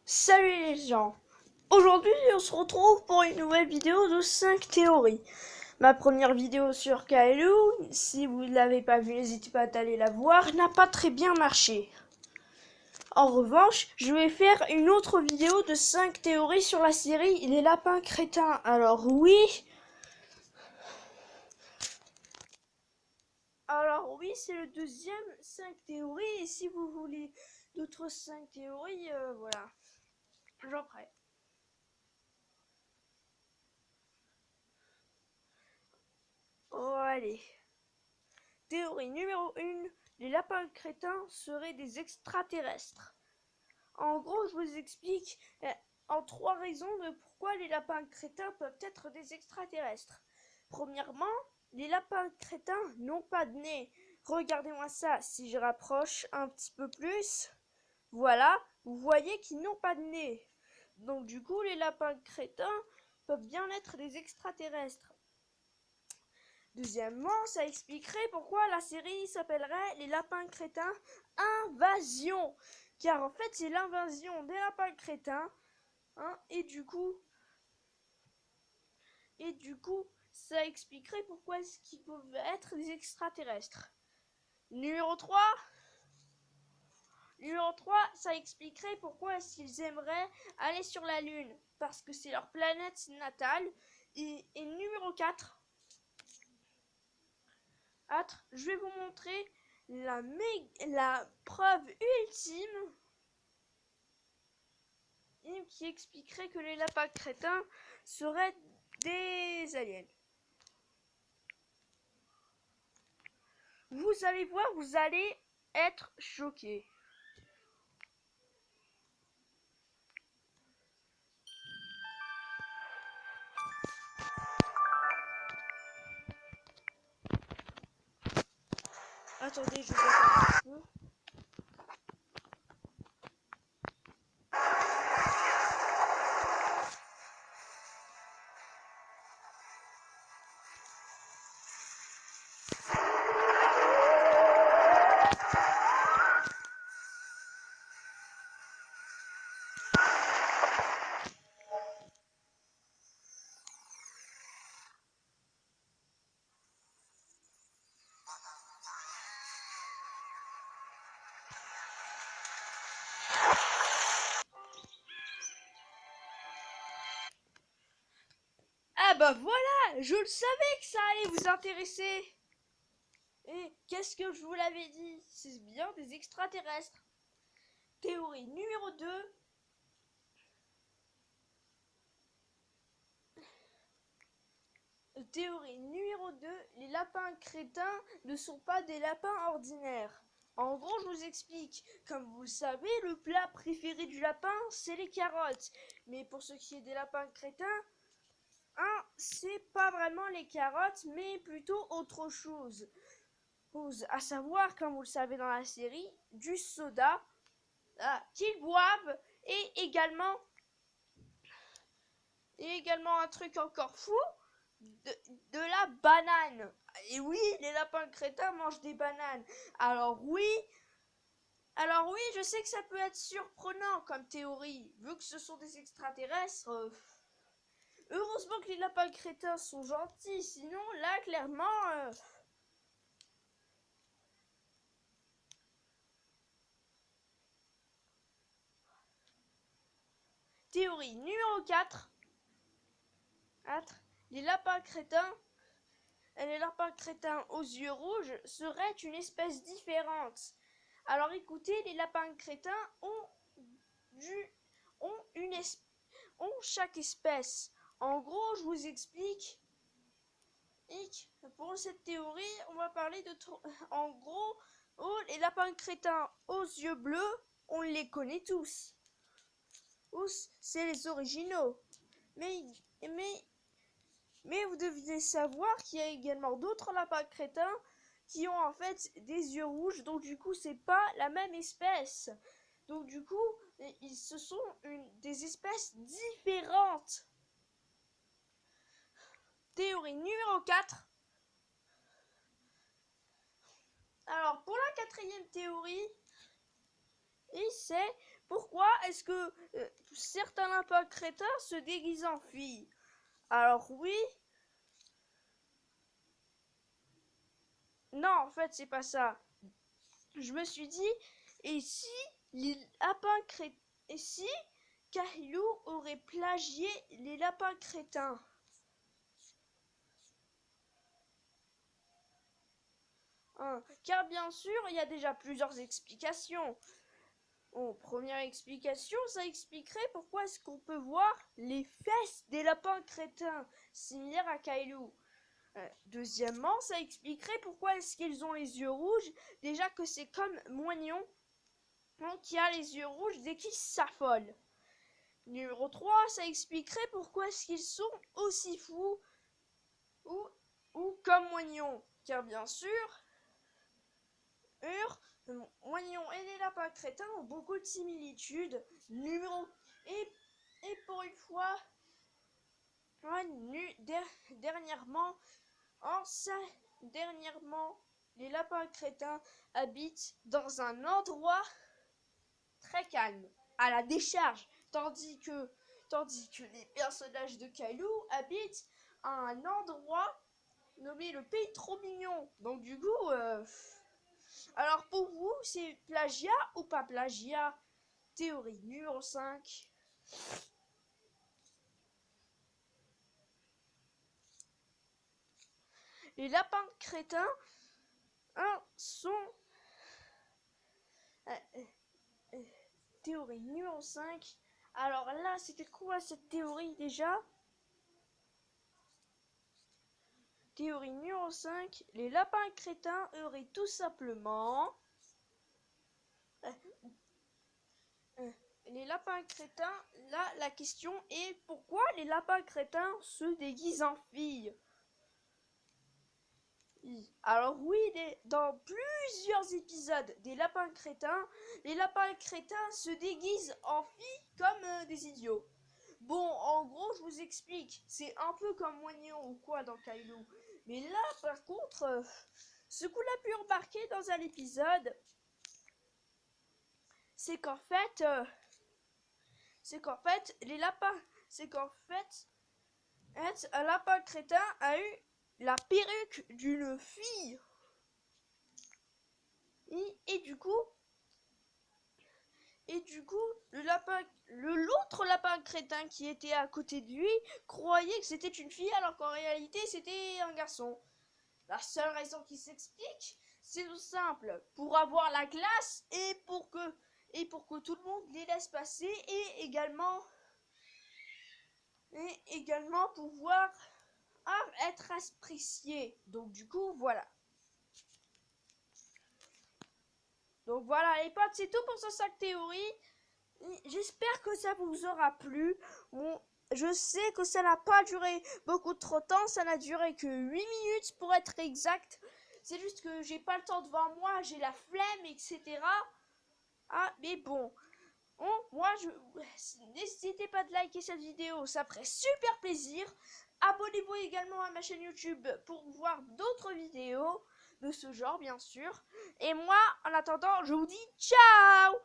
Salut les gens. Aujourd'hui on se retrouve pour une nouvelle vidéo de 5 théories. Ma première vidéo sur Kaelu, si vous ne l'avez pas vue, n'hésitez pas à aller la voir, n'a pas très bien marché. En revanche, je vais faire une autre vidéo de 5 théories sur la série Les Lapins Crétins. Alors oui, c'est le deuxième 5 théories, et si vous voulez d'autres 5 théories, voilà, j'en ferai. Oh, allez. Théorie numéro 1, les lapins crétins seraient des extraterrestres. En gros, je vous explique en 3 raisons de pourquoi les lapins crétins peuvent être des extraterrestres. Premièrement, les lapins crétins n'ont pas de nez. Regardez-moi ça, si je rapproche un petit peu plus, voilà, vous voyez qu'ils n'ont pas de nez. Donc du coup, les lapins crétins peuvent bien être des extraterrestres. Deuxièmement, ça expliquerait pourquoi la série s'appellerait Les Lapins Crétins Invasion. Car en fait, c'est l'invasion des lapins crétins. Hein, et du coup, ça expliquerait pourquoi est-ce qu'ils peuvent être des extraterrestres. Numéro 3, ça expliquerait pourquoi est-ce qu'ils aimeraient aller sur la Lune. Parce que c'est leur planète natale. Et numéro 4, je vais vous montrer la preuve ultime qui expliquerait que les lapins crétins seraient des aliens. Vous allez voir, vous allez être choqués. Attendez, je vais faire un petit peu. Ah bah voilà, je le savais que ça allait vous intéresser. Et qu'est-ce que je vous l'avais dit? C'est bien des extraterrestres. Théorie numéro 2. Théorie numéro 2, les lapins crétins ne sont pas des lapins ordinaires. En gros, je vous explique. Comme vous le savez, le plat préféré du lapin, c'est les carottes. Mais pour ce qui est des lapins crétins, c'est pas vraiment les carottes, mais plutôt autre chose. À savoir, comme vous le savez dans la série, du soda qu'ils boivent et également un truc encore fou, de la banane. Et oui, les lapins crétins mangent des bananes. Alors oui, je sais que ça peut être surprenant comme théorie, vu que ce sont des extraterrestres. Heureusement que les lapins crétins sont gentils, sinon là, clairement... Théorie numéro 4. Les lapins crétins aux yeux rouges seraient une espèce différente. Alors écoutez, les lapins crétins ont chaque espèce. En gros, je vous explique. Pour cette théorie, on va parler de... En gros, les lapins crétins aux yeux bleus, on les connaît tous. C'est les originaux. Mais vous devez savoir qu'il y a également d'autres lapins crétins qui ont en fait des yeux rouges, donc du coup c'est pas la même espèce. Donc du coup, ce sont des espèces différentes. Théorie numéro 4. Alors pour la quatrième théorie, c'est pourquoi est-ce que certains lapins crétins se déguisent en filles? Alors oui, non, en fait, c'est pas ça. Je me suis dit, et si les lapins crétins, et si Caillou aurait plagié les lapins crétins? Hein, car bien sûr, il y a déjà plusieurs explications. Bon, première explication, ça expliquerait pourquoi est-ce qu'on peut voir les fesses des lapins crétins, similaires à Caillou. Deuxièmement, ça expliquerait pourquoi est-ce qu'ils ont les yeux rouges, déjà que c'est comme Moignon qui a les yeux rouges dès qu'il s'affole. Numéro 3, ça expliquerait pourquoi est-ce qu'ils sont aussi fous ou, ou comme Moignon. Car bien sûr, Moignon et les lapins crétins ont beaucoup de similitudes. Et, et pour une fois, dernièrement, dernièrement, les lapins crétins habitent dans un endroit très calme, à la décharge, tandis que les personnages de Caillou habitent à un endroit nommé le Pays Trop Mignon. Donc du coup, alors pour vous, c'est plagiat ou pas plagiat? Théorie numéro 5. Les lapins crétins sont... théorie numéro 5. Alors là, c'était quoi cette théorie déjà? Théorie numéro 5. Les lapins crétins auraient tout simplement... les lapins crétins, là, la question est pourquoi les lapins crétins se déguisent en filles? Alors oui, dans plusieurs épisodes des lapins crétins, les lapins crétins se déguisent en filles comme des idiots. Bon, en gros, je vous explique. C'est un peu comme Moignon ou quoi dans Caillou. Mais là, par contre, ce qu'on a pu remarquer dans un épisode, c'est qu'en fait, les lapins, c'est qu'en fait, un lapin crétin a eu la perruque d'une fille. Et du coup, l'autre lapin crétin qui était à côté de lui croyait que c'était une fille alors qu'en réalité c'était un garçon. La seule raison qui s'explique, c'est tout simple, pour avoir la classe et pour que tout le monde les laisse passer et également pouvoir être apprécié. Donc du coup, voilà. Donc voilà les potes, c'est tout pour ce sac théorie. J'espère que ça vous aura plu. Bon, je sais que ça n'a pas duré beaucoup trop de temps, ça n'a duré que 8 minutes pour être exact. C'est juste que j'ai pas le temps devant moi, j'ai la flemme, etc. Ah, mais bon. N'hésitez pas de liker cette vidéo, ça ferait super plaisir. Abonnez-vous également à ma chaîne YouTube pour voir d'autres vidéos de ce genre, bien sûr. Et moi, en attendant, je vous dis ciao!